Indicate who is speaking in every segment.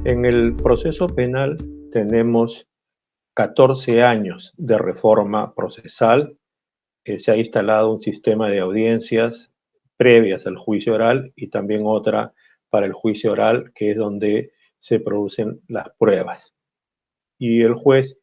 Speaker 1: En el proceso penal tenemos 14 años de reforma procesal. Se ha instalado un sistema de audiencias previas al juicio oral y también otra para el juicio oral, que es donde se producen las pruebas. Y el juez,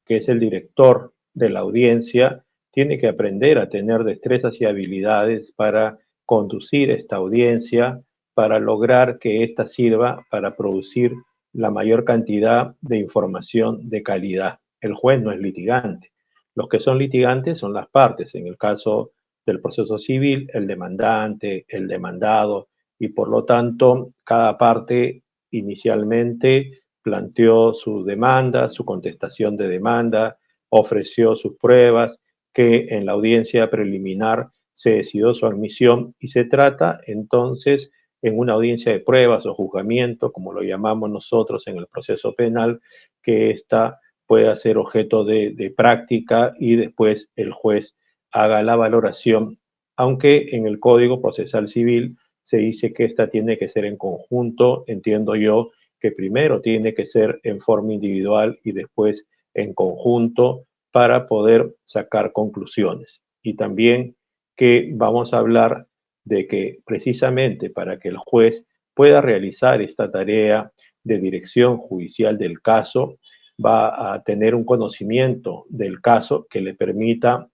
Speaker 1: que es el director de la audiencia, tiene que aprender a tener destrezas y habilidades para conducir esta audiencia, para lograr que ésta sirva para producir la mayor cantidad de información de calidad. El juez no es litigante. Los que son litigantes son las partes. En el caso del proceso civil, el demandante, el demandado, y por lo tanto, cada parte inicialmente planteó su demanda, su contestación de demanda, ofreció sus pruebas, que en la audiencia preliminar se decidió su admisión y se trata entonces en una audiencia de pruebas o juzgamiento, como lo llamamos nosotros en el proceso penal, que ésta pueda ser objeto de práctica y después el juez haga la valoración, aunque en el Código Procesal Civil se dice que esta tiene que ser en conjunto, entiendo yo, que primero tiene que ser en forma individual y después en conjunto para poder sacar conclusiones. Y también que vamos a hablar de que precisamente para que el juez pueda realizar esta tarea de dirección judicial del caso, va a tener un conocimiento del caso que le permita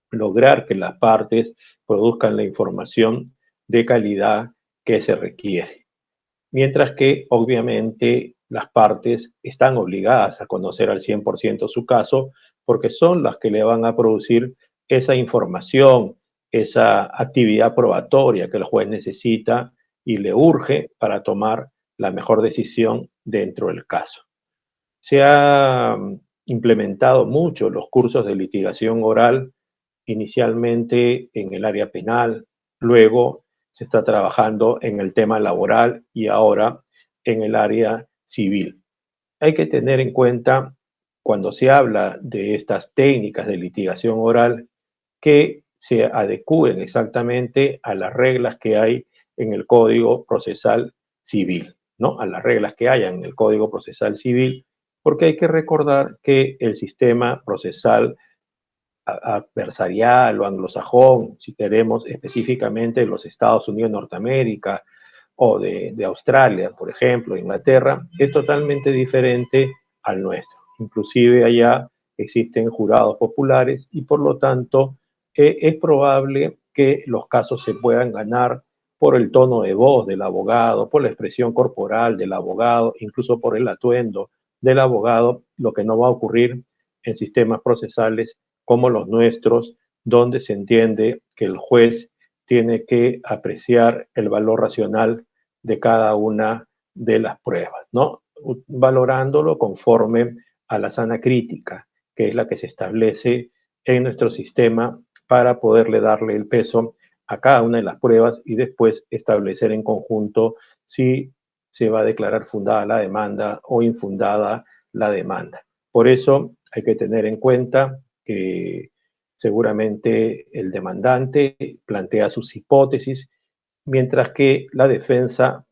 Speaker 1: lograr que las partes produzcan la información de calidad que se requiere. Mientras que obviamente las partes están obligadas a conocer al 100% su caso porque son las que le van a producir esa información, esa actividad probatoria que el juez necesita y le urge para tomar la mejor decisión dentro del caso. Se han implementado mucho los cursos de litigación oral, inicialmente en el área penal, luego se está trabajando en el tema laboral y ahora en el área civil. Hay que tener en cuenta, cuando se habla de estas técnicas de litigación oral, que se adecúen exactamente a las reglas que hay en el Código Procesal Civil, ¿no? A las reglas que hay en el Código Procesal Civil, porque hay que recordar que el sistema procesal adversarial o anglosajón, si queremos específicamente de los Estados Unidos de Norteamérica o de Australia, por ejemplo, Inglaterra, es totalmente diferente al nuestro. Inclusive allá existen jurados populares y por lo tanto es probable que los casos se puedan ganar por el tono de voz del abogado, por la expresión corporal del abogado, incluso por el atuendo del abogado, lo que no va a ocurrir en sistemas procesales como los nuestros, donde se entiende que el juez tiene que apreciar el valor racional de cada una de las pruebas, ¿no? Valorándolo conforme a la sana crítica, que es la que se establece en nuestro sistema para poderle darle el peso a cada una de las pruebas y después establecer en conjunto si se va a declarar fundada la demanda o infundada la demanda. Por eso hay que tener en cuenta que seguramente el demandante plantea sus hipótesis, mientras que la defensa,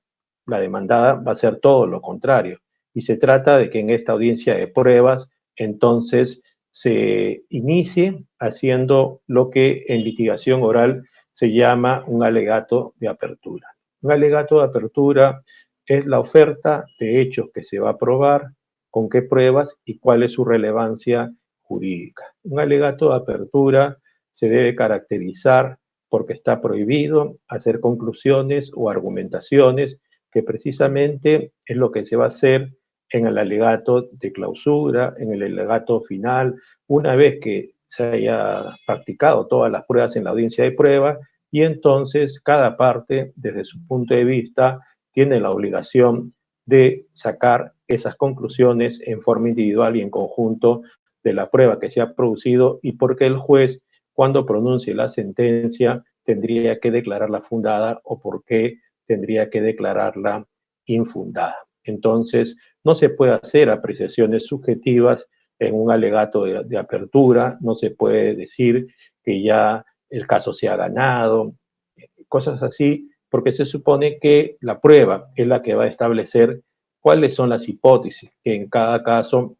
Speaker 1: la demandada, va a hacer todo lo contrario. Y se trata de que en esta audiencia de pruebas, entonces, se inicie haciendo lo que en litigación oral se llama un alegato de apertura. Un alegato de apertura es la oferta de hechos que se va a probar, con qué pruebas y cuál es su relevancia jurídica. Un alegato de apertura se debe caracterizar porque está prohibido hacer conclusiones o argumentaciones, que precisamente es lo que se va a hacer en el alegato de clausura, en el alegato final, una vez que se haya practicado todas las pruebas en la audiencia de prueba, y entonces cada parte, desde su punto de vista, tiene la obligación de sacar esas conclusiones en forma individual y en conjunto de la prueba que se ha producido y porque el juez, cuando pronuncie la sentencia, tendría que declararla fundada o por qué tendría que declararla infundada. Entonces, no se puede hacer apreciaciones subjetivas en un alegato de apertura, no se puede decir que ya el caso se ha ganado, cosas así, porque se supone que la prueba es la que va a establecer cuáles son las hipótesis que en cada caso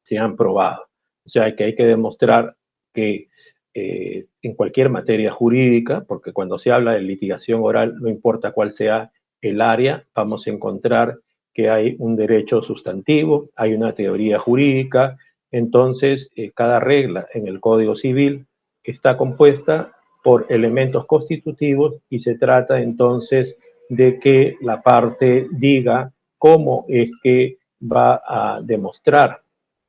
Speaker 1: se han probado. O sea, que hay que demostrar que en cualquier materia jurídica, porque cuando se habla de litigación oral, no importa cuál sea el área, vamos a encontrar que hay un derecho sustantivo, hay una teoría jurídica, entonces cada regla en el Código Civil está compuesta por elementos constitutivos y se trata entonces de que la parte diga cómo es que va a demostrar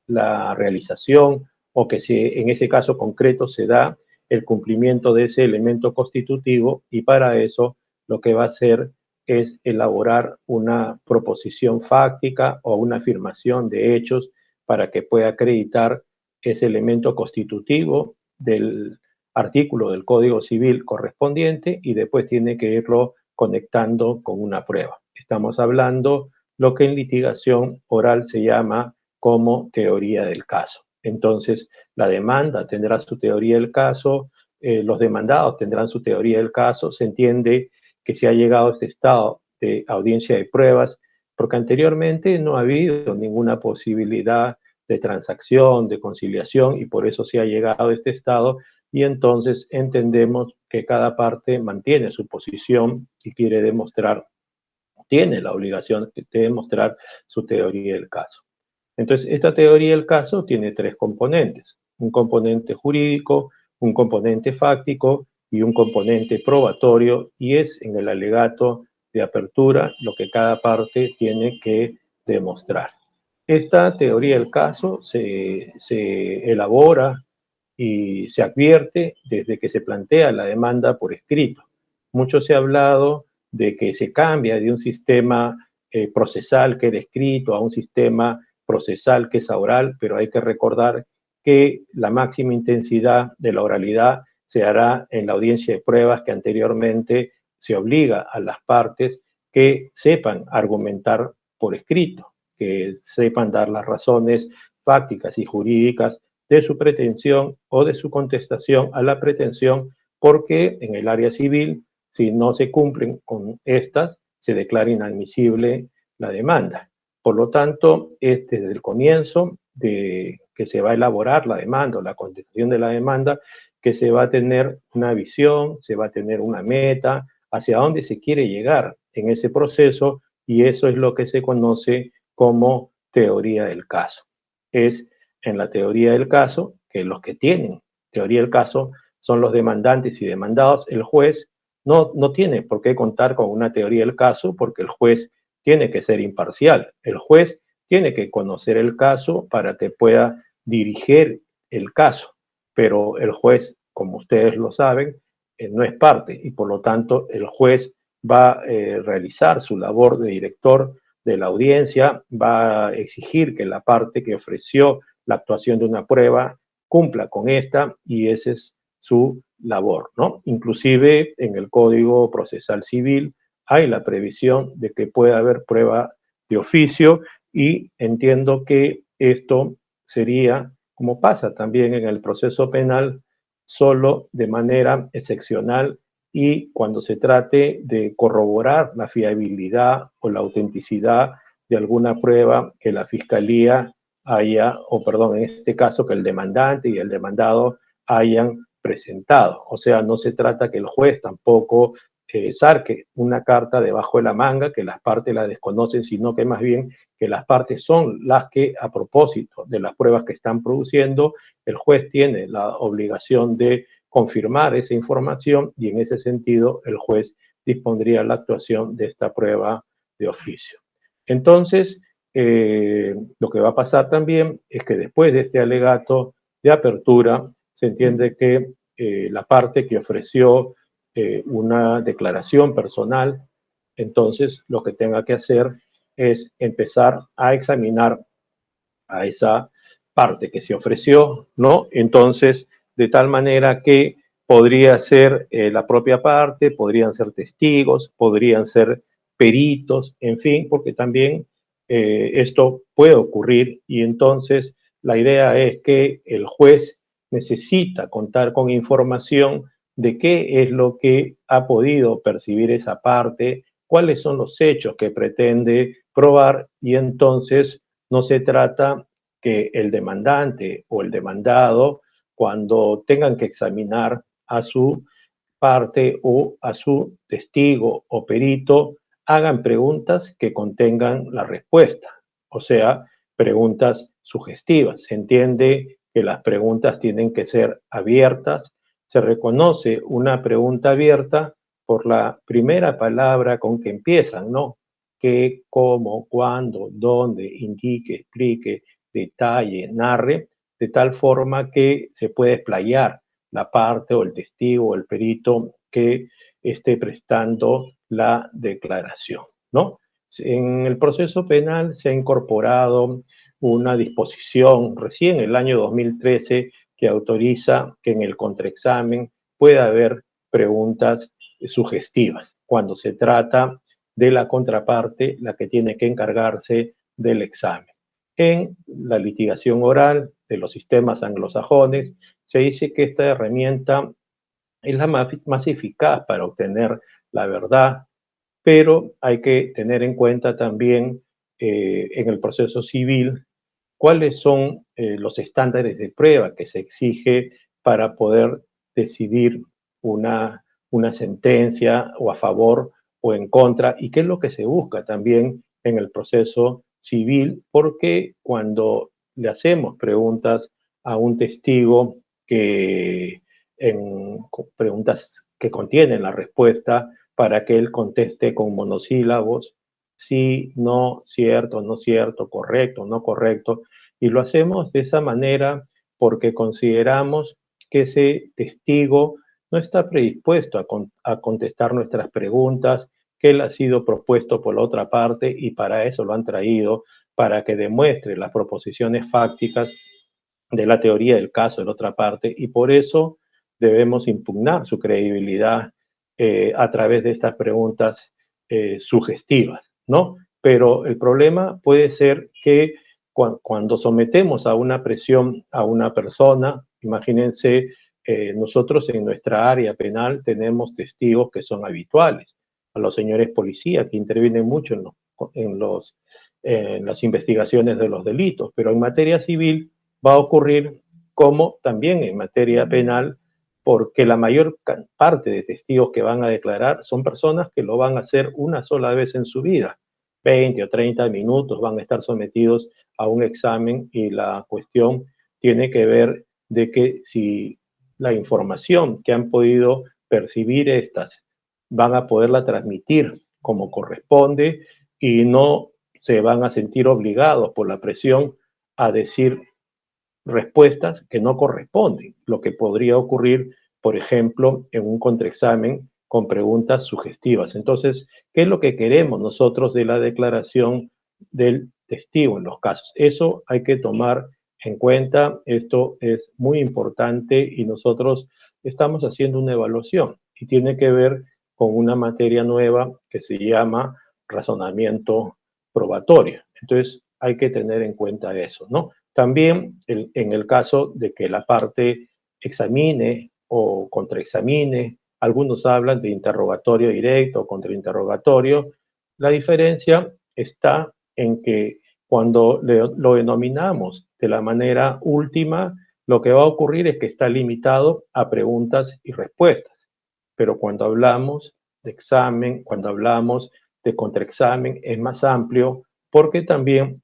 Speaker 1: la realización o que si en ese caso concreto se da el cumplimiento de ese elemento constitutivo y para eso lo que va a hacer es elaborar una proposición fáctica o una afirmación de hechos para que pueda acreditar ese elemento constitutivo del artículo del Código Civil correspondiente y después tiene que irlo conectando con una prueba. Estamos hablando lo que en litigación oral se llama como teoría del caso. Entonces, la demanda tendrá su teoría del caso, los demandados tendrán su teoría del caso, se entiende que se ha llegado a este estado de audiencia de pruebas, porque anteriormente no ha habido ninguna posibilidad de transacción, de conciliación, y por eso se ha llegado a este estado, y entonces entendemos que cada parte mantiene su posición y quiere demostrar, tiene la obligación de demostrar su teoría del caso. Entonces, esta teoría del caso tiene tres componentes, un componente jurídico, un componente fáctico y un componente probatorio, y es en el alegato de apertura lo que cada parte tiene que demostrar. Esta teoría del caso se elabora y se advierte desde que se plantea la demanda por escrito. Mucho se ha hablado de que se cambia de un sistema procesal que era escrito a un sistema procesal que es oral, pero hay que recordar que la máxima intensidad de la oralidad se hará en la audiencia de pruebas, que anteriormente se obliga a las partes que sepan argumentar por escrito, que sepan dar las razones fácticas y jurídicas de su pretensión o de su contestación a la pretensión, porque en el área civil, si no se cumplen con estas, se declara inadmisible la demanda. Por lo tanto, desde el comienzo de que se va a elaborar la demanda o la contestación de la demanda, que se va a tener una visión, se va a tener una meta, hacia dónde se quiere llegar en ese proceso, y eso es lo que se conoce como teoría del caso. Es en la teoría del caso que los que tienen teoría del caso son los demandantes y demandados. El juez no tiene por qué contar con una teoría del caso porque el juez tiene que ser imparcial. El juez tiene que conocer el caso para que pueda dirigir el caso, pero el juez, como ustedes lo saben, no es parte y por lo tanto el juez va a realizar su labor de director de la audiencia, va a exigir que la parte que ofreció la actuación de una prueba cumpla con esta y esa es su labor, ¿no? Inclusive en el Código Procesal Civil hay la previsión de que pueda haber prueba de oficio y entiendo que esto sería, como pasa también en el proceso penal, solo de manera excepcional y cuando se trate de corroborar la fiabilidad o la autenticidad de alguna prueba que la Fiscalía haya, o perdón, en este caso que el demandante y el demandado hayan presentado. O sea, no se trata que el juez tampoco saque una carta debajo de la manga, que las partes la desconocen, sino que más bien que las partes son las que, a propósito de las pruebas que están produciendo, el juez tiene la obligación de confirmar esa información y en ese sentido el juez dispondría la actuación de esta prueba de oficio. Entonces, lo que va a pasar también es que después de este alegato de apertura, se entiende que la parte que ofreció una declaración personal, entonces lo que tenga que hacer es empezar a examinar a esa parte que se ofreció, ¿no? Entonces, de tal manera que podría ser la propia parte, podrían ser testigos, podrían ser peritos, en fin, porque también esto puede ocurrir y entonces la idea es que el juez necesita contar con información de qué es lo que ha podido percibir esa parte, cuáles son los hechos que pretende probar, y entonces no se trata que el demandante o el demandado, cuando tengan que examinar a su parte o a su testigo o perito, hagan preguntas que contengan la respuesta, o sea, preguntas sugestivas. Se entiende que las preguntas tienen que ser abiertas. Se reconoce una pregunta abierta por la primera palabra con que empiezan, ¿no? Qué, cómo, cuándo, dónde, indique, explique, detalle, narre, de tal forma que se puede explayar la parte o el testigo o el perito que esté prestando la declaración, ¿no? En el proceso penal se ha incorporado una disposición recién en el año 2013 que autoriza que en el contraexamen pueda haber preguntas sugestivas cuando se trata de la contraparte, la que tiene que encargarse del examen. En la litigación oral de los sistemas anglosajones se dice que esta herramienta es la más eficaz para obtener la verdad, pero hay que tener en cuenta también en el proceso civil cuáles son los estándares de prueba que se exige para poder decidir una sentencia o a favor o en contra, y qué es lo que se busca también en el proceso civil, porque cuando le hacemos preguntas a un testigo que en preguntas que contienen la respuesta para que él conteste con monosílabos, sí, no, cierto, no cierto, correcto, no correcto, y lo hacemos de esa manera porque consideramos que ese testigo no está predispuesto a contestar nuestras preguntas, que él ha sido propuesto por la otra parte y para eso lo han traído, para que demuestre las proposiciones fácticas de la teoría del caso de la otra parte, y por eso debemos impugnar su credibilidad a través de estas preguntas sugestivas, ¿no? Pero el problema puede ser que cuando sometemos a una presión a una persona, imagínense, nosotros en nuestra área penal tenemos testigos que son habituales, a los señores policías que intervienen mucho en las investigaciones de los delitos, pero en materia civil va a ocurrir como también en materia penal, porque la mayor parte de testigos que van a declarar son personas que lo van a hacer una sola vez en su vida. 20 o 30 minutos van a estar sometidos a un examen, y la cuestión tiene que ver de que si la información que han podido percibir estas van a poderla transmitir como corresponde y no se van a sentir obligados por la presión a decir respuestas que no corresponden, lo que podría ocurrir, por ejemplo, en un contraexamen con preguntas sugestivas. Entonces, ¿qué es lo que queremos nosotros de la declaración del testigo en los casos? Eso hay que tomar en cuenta, esto es muy importante y nosotros estamos haciendo una evaluación y tiene que ver con una materia nueva que se llama razonamiento probatorio. Entonces, hay que tener en cuenta eso, ¿no? También en el caso de que la parte examine o contraexamine, algunos hablan de interrogatorio directo o contrainterrogatorio, la diferencia está en que cuando lo denominamos de la manera última, lo que va a ocurrir es que está limitado a preguntas y respuestas. Pero cuando hablamos de examen, cuando hablamos de contraexamen, es más amplio porque también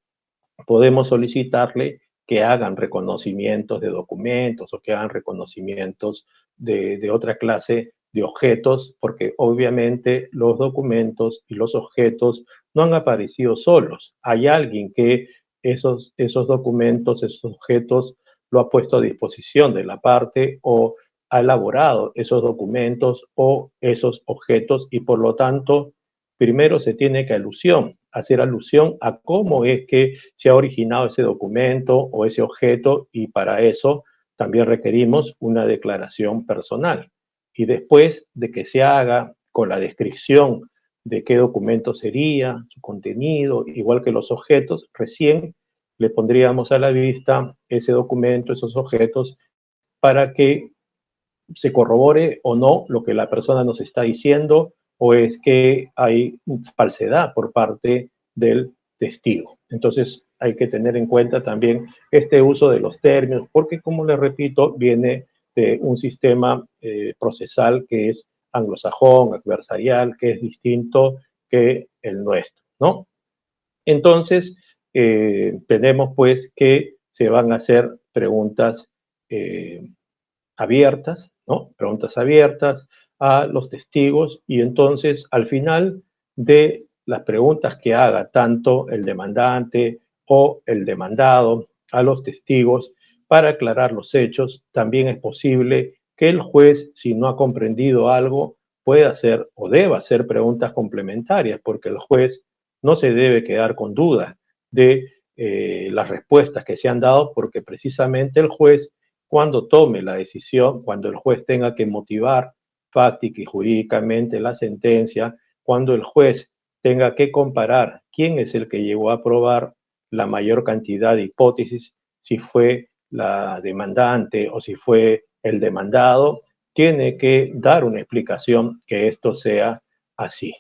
Speaker 1: podemos solicitarle que hagan reconocimientos de documentos o que hagan reconocimientos de otra clase de objetos, porque obviamente los documentos y los objetos no han aparecido solos. Hay alguien que esos documentos, esos objetos, lo ha puesto a disposición de la parte o ha elaborado esos documentos o esos objetos, y por lo tanto, primero se tiene que hacer alusión a cómo es que se ha originado ese documento o ese objeto, y para eso también requerimos una declaración personal. Y después de que se haga con la descripción de qué documento sería, su contenido, igual que los objetos, recién le pondríamos a la vista ese documento, esos objetos, para que se corrobore o no lo que la persona nos está diciendo, o es que hay falsedad por parte del testigo. Entonces hay que tener en cuenta también este uso de los términos, porque como les repito, viene de un sistema procesal que es anglosajón, adversarial, que es distinto que el nuestro, ¿no? Entonces, tenemos pues que se van a hacer preguntas abiertas, ¿no? Preguntas abiertas a los testigos y entonces al final de las preguntas que haga tanto el demandante o el demandado a los testigos para aclarar los hechos, también es posible que el juez, si no ha comprendido algo, pueda hacer o deba hacer preguntas complementarias, porque el juez no se debe quedar con dudas de las respuestas que se han dado, porque precisamente el juez, cuando tome la decisión, cuando el juez tenga que motivar fáctica y jurídicamente la sentencia, cuando el juez tenga que comparar quién es el que llegó a probar la mayor cantidad de hipótesis, si fue la demandante o si fue el demandado, tiene que dar una explicación que esto sea así.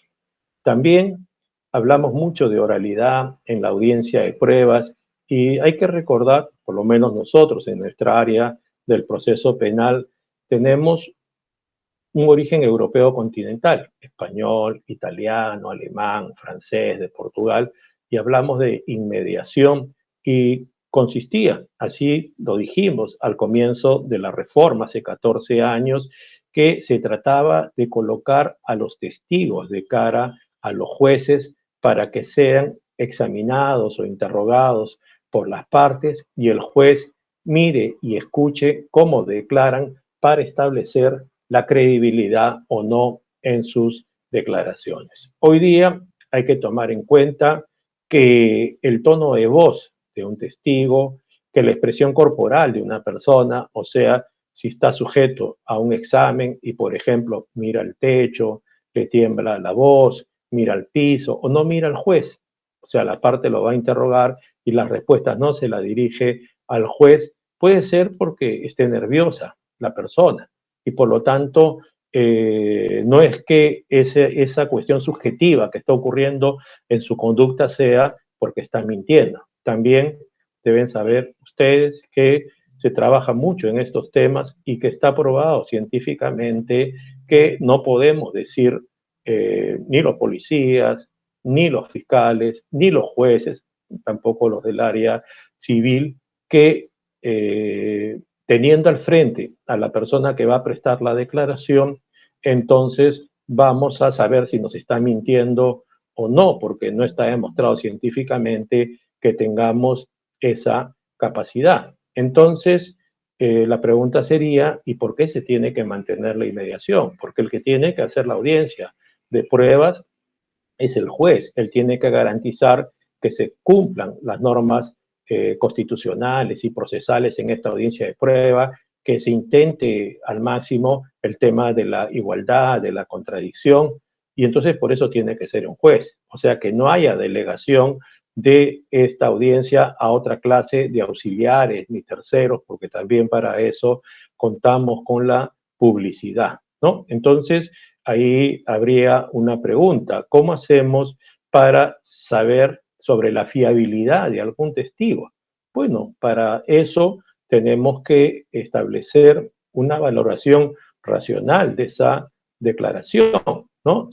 Speaker 1: También hablamos mucho de oralidad en la audiencia de pruebas y hay que recordar, por lo menos nosotros en nuestra área del proceso penal, tenemos un origen europeo continental, español, italiano, alemán, francés, de Portugal, y hablamos de inmediación y consistía, así lo dijimos al comienzo de la reforma hace 14 años, que se trataba de colocar a los testigos de cara a los jueces para que sean examinados o interrogados por las partes y el juez mire y escuche cómo declaran para establecer la credibilidad o no en sus declaraciones. Hoy día hay que tomar en cuenta que el tono de voz de un testigo, que la expresión corporal de una persona, o sea, si está sujeto a un examen y, por ejemplo, mira el techo, le tiembla la voz, mira al piso o no mira al juez, o sea, la parte lo va a interrogar y las respuestas no se la dirige al juez, puede ser porque esté nerviosa la persona y por lo tanto no es que esa cuestión subjetiva que está ocurriendo en su conducta sea porque está mintiendo. También deben saber ustedes que se trabaja mucho en estos temas y que está probado científicamente que no podemos decir ni los policías, ni los fiscales, ni los jueces, tampoco los del área civil, que teniendo al frente a la persona que va a prestar la declaración, entonces vamos a saber si nos está mintiendo o no, porque no está demostrado científicamente que tengamos esa capacidad. Entonces, la pregunta sería, ¿y por qué se tiene que mantener la inmediación? Porque el que tiene que hacer la audiencia de pruebas es el juez. Él tiene que garantizar que se cumplan las normas constitucionales y procesales en esta audiencia de prueba, que se intente al máximo el tema de la igualdad, de la contradicción, y entonces por eso tiene que ser un juez. O sea, que no haya delegación de esta audiencia a otra clase de auxiliares ni terceros, porque también para eso contamos con la publicidad, ¿no? Entonces, ahí habría una pregunta: ¿cómo hacemos para saber sobre la fiabilidad de algún testigo? Bueno, para eso tenemos que establecer una valoración racional de esa declaración, ¿no?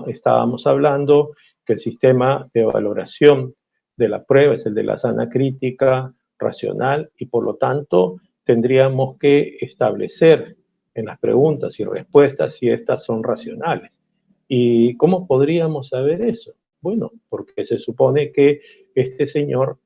Speaker 1: Estábamos hablando que el sistema de valoración de la prueba es el de la sana crítica racional y por lo tanto tendríamos que establecer en las preguntas y respuestas si estas son racionales. ¿Y cómo podríamos saber eso? Bueno, porque se supone que este señor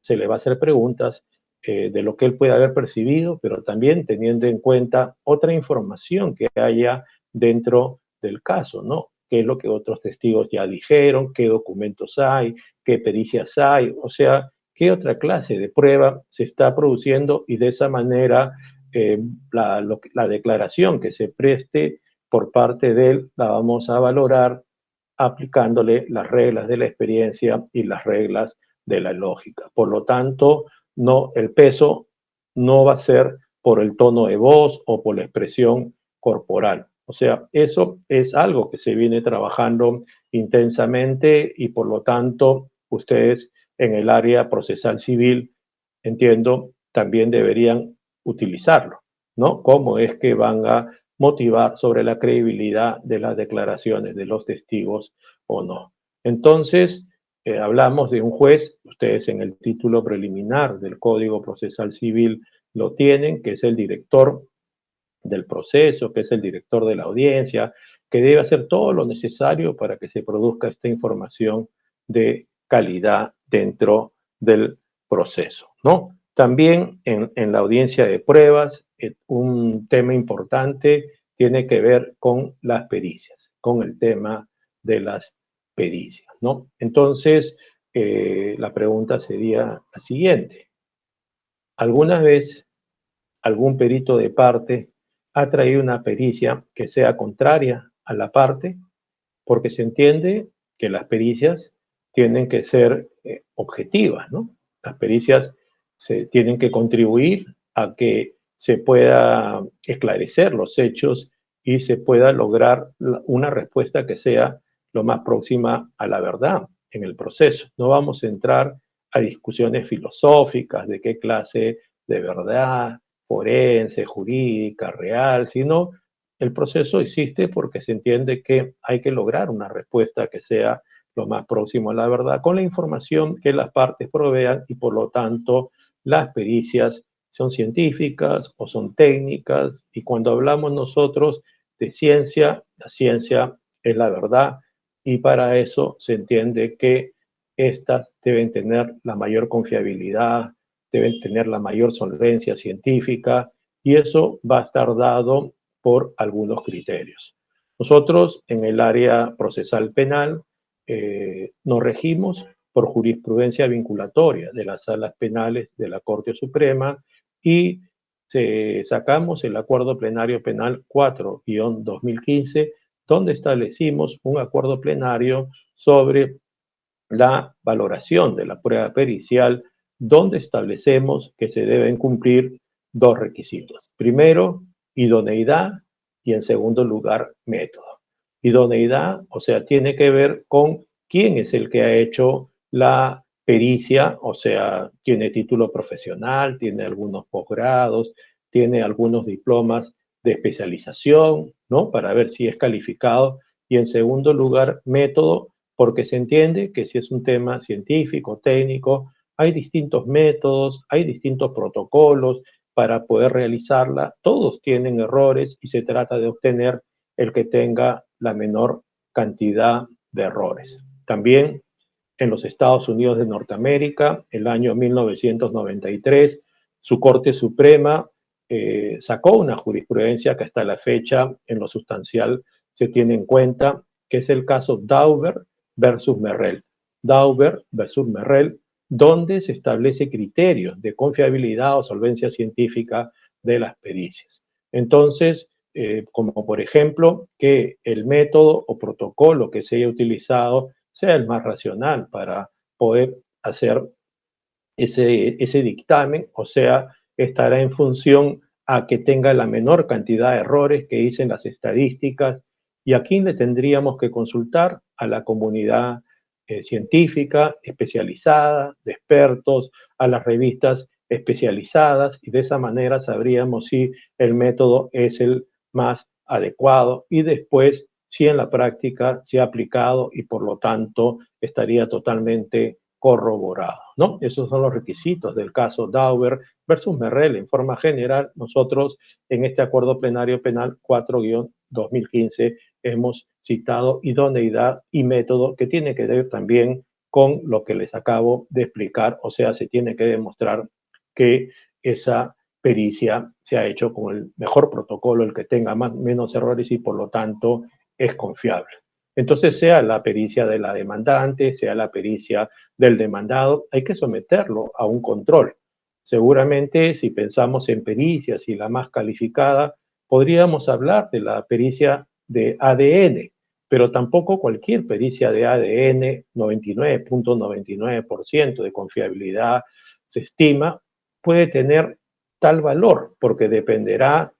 Speaker 1: se le va a hacer preguntas de lo que él puede haber percibido, pero también teniendo en cuenta otra información que haya dentro del caso, ¿no? ¿Qué es lo que otros testigos ya dijeron? ¿Qué documentos hay? ¿Qué pericias hay? O sea, ¿qué otra clase de prueba se está produciendo? Y de esa manera la declaración que se preste por parte de él la vamos a valorar aplicándole las reglas de la experiencia y las reglas de la lógica. Por lo tanto, no, el peso no va a ser por el tono de voz o por la expresión corporal. O sea, eso es algo que se viene trabajando intensamente y por lo tanto ustedes en el área procesal civil, entiendo, también deberían utilizarlo, ¿no? ¿Cómo es que van a motivar sobre la credibilidad de las declaraciones de los testigos o no? Entonces, hablamos de un juez, ustedes en el título preliminar del Código Procesal Civil lo tienen, que es el director del proceso, que es el director de la audiencia, que debe hacer todo lo necesario para que se produzca esta información de calidad dentro del proceso, ¿no? También en la audiencia de pruebas, un tema importante tiene que ver con las pericias, con el tema de las pericias, ¿no? Entonces, la pregunta sería la siguiente. ¿Alguna vez algún perito de parte ha traído una pericia que sea contraria a la parte? Porque se entiende que las pericias tienen que ser objetivas, ¿no? Las pericias se tienen que contribuir a que se pueda esclarecer los hechos y se pueda lograr una respuesta que sea lo más próxima a la verdad en el proceso. No vamos a entrar a discusiones filosóficas de qué clase de verdad, forense, jurídica, real, sino el proceso existe porque se entiende que hay que lograr una respuesta que sea lo más próximo a la verdad con la información que las partes provean y por lo tanto las pericias son científicas o son técnicas y cuando hablamos nosotros de ciencia, la ciencia es la verdad y para eso se entiende que estas deben tener la mayor confiabilidad, deben tener la mayor solvencia científica y eso va a estar dado por algunos criterios. Nosotros en el área procesal penal nos regimos por jurisprudencia vinculatoria de las salas penales de la Corte Suprema y sacamos el Acuerdo Plenario Penal 4-2015, donde establecimos un acuerdo plenario sobre la valoración de la prueba pericial, donde establecemos que se deben cumplir dos requisitos. Primero, idoneidad y en segundo lugar, método. Idoneidad, o sea, tiene que ver con quién es el que ha hecho la pericia, o sea, tiene título profesional, tiene algunos posgrados, tiene algunos diplomas de especialización, ¿no? Para ver si es calificado. Y en segundo lugar, método, porque se entiende que si es un tema científico, técnico, hay distintos métodos, hay distintos protocolos para poder realizarla, todos tienen errores y se trata de obtener el que tenga la menor cantidad de errores. También en los Estados Unidos de Norteamérica, el año 1993, su Corte Suprema sacó una jurisprudencia que hasta la fecha en lo sustancial se tiene en cuenta, que es el caso Dauber versus Merrell. Dauber versus Merrell, donde se establece criterios de confiabilidad o solvencia científica de las pericias. Entonces, como por ejemplo, que el método o protocolo que se haya utilizado sea el más racional para poder hacer ese dictamen, o sea, estará en función a que tenga la menor cantidad de errores que dicen las estadísticas. ¿Y a quién le tendríamos que consultar? A la comunidad científica especializada, de expertos, a las revistas especializadas, y de esa manera sabríamos si el método es el más adecuado y después si en la práctica se ha aplicado y por lo tanto estaría totalmente corroborado, ¿no? Esos son los requisitos del caso Dauber versus Merrell. En forma general, nosotros en este acuerdo plenario penal 4-2015 hemos citado idoneidad y método que tiene que ver también con lo que les acabo de explicar, o sea, se tiene que demostrar que esa pericia se ha hecho con el mejor protocolo, el que tenga menos errores y por lo tanto es confiable. Entonces, sea la pericia de la demandante, sea la pericia del demandado, hay que someterlo a un control. Seguramente, si pensamos en pericias y la más calificada, podríamos hablar de la pericia de ADN, pero tampoco cualquier pericia de ADN, 99.99% de confiabilidad se estima, puede tener tal valor, porque dependerá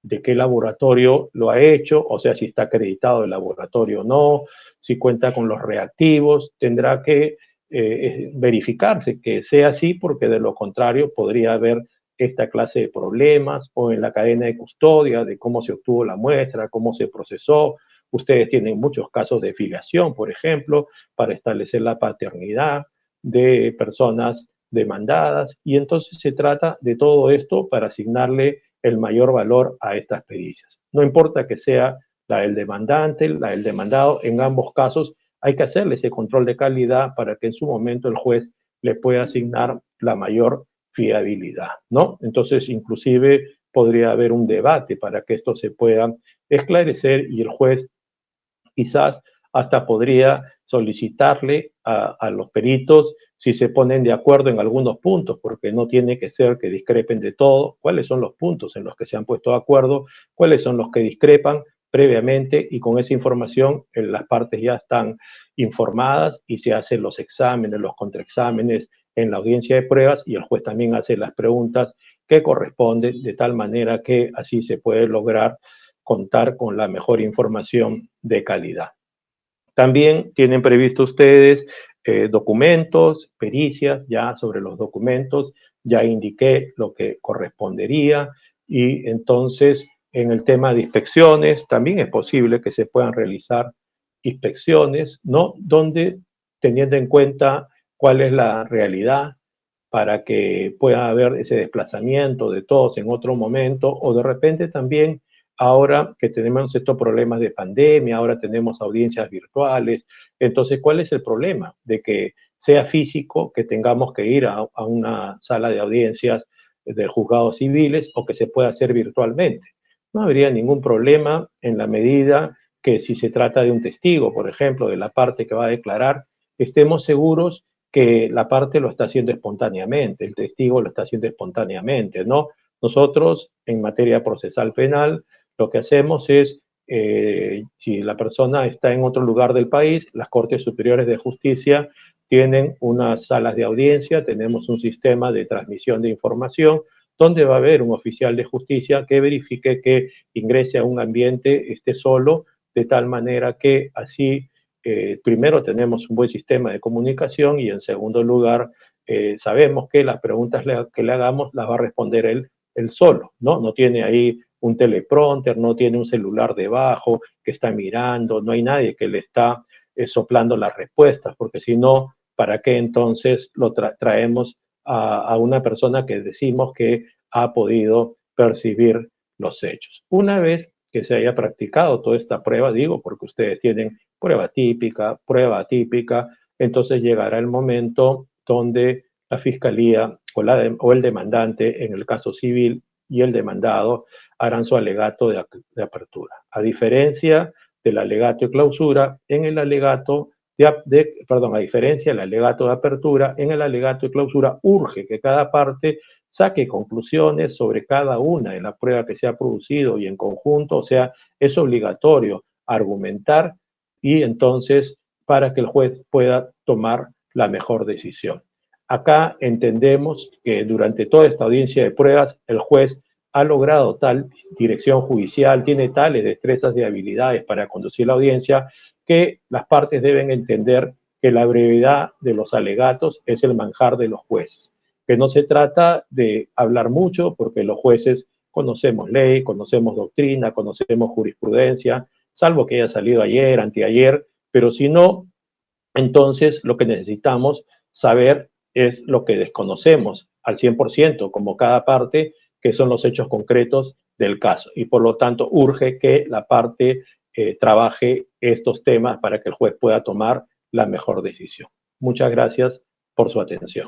Speaker 1: de qué laboratorio lo ha hecho, o sea, si está acreditado el laboratorio o no, si cuenta con los reactivos, tendrá que verificarse que sea así, porque de lo contrario podría haber esta clase de problemas, o en la cadena de custodia, de cómo se obtuvo la muestra, cómo se procesó. Ustedes tienen muchos casos de filiación, por ejemplo, para establecer la paternidad de personas demandadas, y entonces se trata de todo esto para asignarle el mayor valor a estas pericias. No importa que sea la del demandante, la del demandado, en ambos casos hay que hacerle ese control de calidad para que en su momento el juez le pueda asignar la mayor fiabilidad, ¿no? Entonces, inclusive podría haber un debate para que esto se pueda esclarecer, y el juez quizás hasta podría solicitarle a los peritos si se ponen de acuerdo en algunos puntos, porque no tiene que ser que discrepen de todo. ¿Cuáles son los puntos en los que se han puesto de acuerdo? ¿Cuáles son los que discrepan previamente? Y con esa información las partes ya están informadas y se hacen los exámenes, los contraexámenes en la audiencia de pruebas, y el juez también hace las preguntas que corresponden, de tal manera que así se puede lograr contar con la mejor información de calidad. También tienen previsto ustedes documentos, pericias. Ya sobre los documentos ya indiqué lo que correspondería, y entonces en el tema de inspecciones también es posible que se puedan realizar inspecciones, ¿no? Donde, teniendo en cuenta cuál es la realidad, para que pueda haber ese desplazamiento de todos en otro momento, o de repente también, ahora que tenemos estos problemas de pandemia, ahora tenemos audiencias virtuales. Entonces, ¿cuál es el problema? De que sea físico, que tengamos que ir a una sala de audiencias de juzgados civiles, o que se pueda hacer virtualmente. No habría ningún problema en la medida que, si se trata de un testigo, por ejemplo, de la parte que va a declarar, estemos seguros que la parte lo está haciendo espontáneamente, el testigo lo está haciendo espontáneamente, ¿no? Nosotros, en materia procesal penal, lo que hacemos es, si la persona está en otro lugar del país, las Cortes Superiores de Justicia tienen unas salas de audiencia, tenemos un sistema de transmisión de información, donde va a haber un oficial de justicia que verifique que ingrese a un ambiente, esté solo, de tal manera que así, primero, tenemos un buen sistema de comunicación, y en segundo lugar, sabemos que las preguntas que le hagamos las va a responder él solo, ¿no? No tiene ahí un teleprompter, no tiene un celular debajo que está mirando, no hay nadie que le está soplando las respuestas, porque si no, ¿para qué entonces lo traemos a una persona que decimos que ha podido percibir los hechos? Una vez que se haya practicado toda esta prueba, digo, porque ustedes tienen prueba típica, prueba atípica, entonces llegará el momento donde la fiscalía o el demandante, en el caso civil, y el demandado harán su alegato de apertura. A diferencia del alegato de clausura, en el alegato a diferencia del alegato de apertura, en el alegato de clausura urge que cada parte saque conclusiones sobre cada una de la prueba que se ha producido, y en conjunto, o sea, es obligatorio argumentar, y entonces para que el juez pueda tomar la mejor decisión. Acá entendemos que durante toda esta audiencia de pruebas el juez ha logrado tal dirección judicial, tiene tales destrezas y habilidades para conducir la audiencia, que las partes deben entender que la brevedad de los alegatos es el manjar de los jueces, que no se trata de hablar mucho, porque los jueces conocemos ley, conocemos doctrina, conocemos jurisprudencia, salvo que haya salido ayer, anteayer, pero si no, entonces lo que necesitamos saber es lo que desconocemos al 100%, como cada parte, que son los hechos concretos del caso. Y por lo tanto, urge que la parte trabaje estos temas para que el juez pueda tomar la mejor decisión. Muchas gracias por su atención.